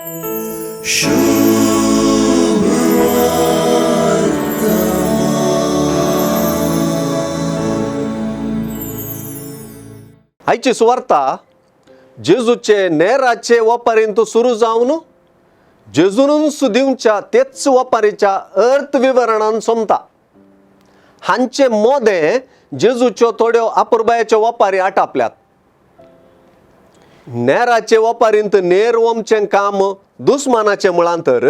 आयची सुवार्ता जेजूचे नेराचे वपारींत सुरू जावन जेजून सुदिवच्या तेच वपारीच्या अर्थविवरणान सोमता. हांचे मोदे जेजूच्यो थोड्यो अपुरबायाच्यो वपारी आटापल्यात. नेराचे वपारींत नेर वमचें काम दुस्मानाचे मुळांतर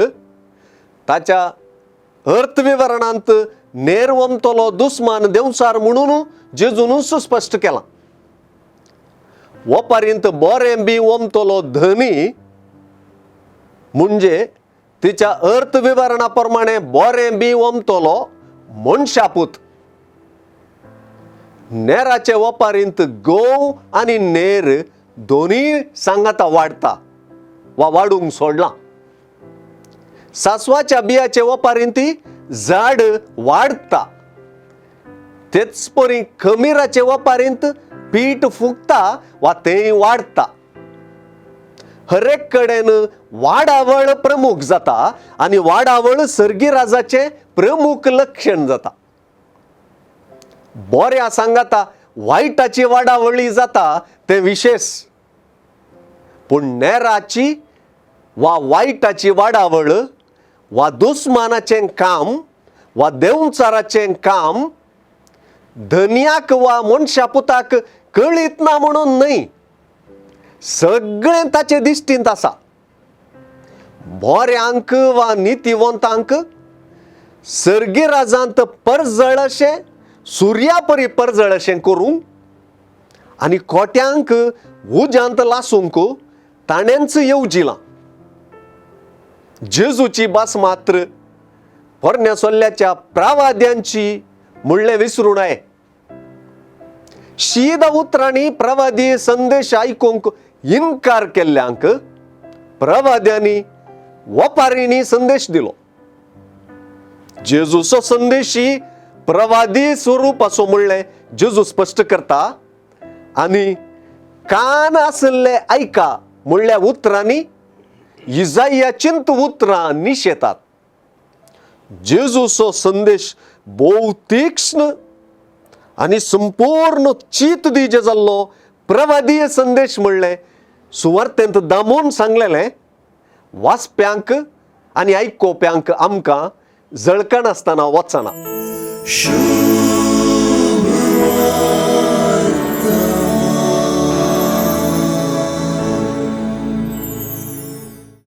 ताच्या अर्थविवरणांत नेर वमतलो दुस्मान देवसार म्हणून जेजून सुस्पश्ट केला. वपारींत बरें बी वमतलो धनी म्हणजे तिच्या अर्थविवरणा प्रमाणे बरें बी वमतलो मनशापूत. नेराचे वपारींत गोव आनी नेर दोन्ही सांगाता वाडता वा वाडूंक सोडला. सासवाच्या बियाचे वपारींत झाड वाडता. तेच परी खमीराचे वपारींत पीठ फुगता वा तें वाडता. हरेक कडेन वाडावळ प्रमुख जाता आनी वाडावळ सर्गी राजाचे प्रमुख लक्षण जाता. बऱ्या सांगाता वायटाची वाडावळी जाता ते विशेष, पूण नेराची वा वायटाची वाडावळ वा दुस्मानाचें काम वा देवचाराचें काम धन्याक वा मनशापुताक कळीत ना म्हणून न्हय, सगळें ताचे दिश्टींत आसा. बऱ्यांक वा नितीवंतांक सर्गी राजांत परजळ अशें सुर्या परी परजळ अशें करूंक आनी कोट्यांक उज्यांत लासूंक ताणेंच येवजिलां. जेजूची भास मात्र पोरण्या सोल्ल्याच्या प्रवाद्यांची म्हणलें विसरूं नये. शीद उतरांनी प्रवादी संदेश आयकूंक इन्कार केल्ल्यांक प्रवाद्यांनी वपारींनी संदेश दिलो. जेजूचो संदेश ही प्रवादी स्वरूप असो म्हणलें जेजू स्पश्ट करता आनी कान आसले आयका म्हणल्या उतरांनी इजायाचींत उतरां निशेतात. जेजूचो संदेश भोव तीक्ष्ण आनी संपूर्ण चित दिजे जाल्लो प्रवादीय संदेश म्हणलें सुवार्तेंत दामून सांगलेलें वाचप्यांक आनी आयकोप्यांक आमकां जळकण आसतना वचना.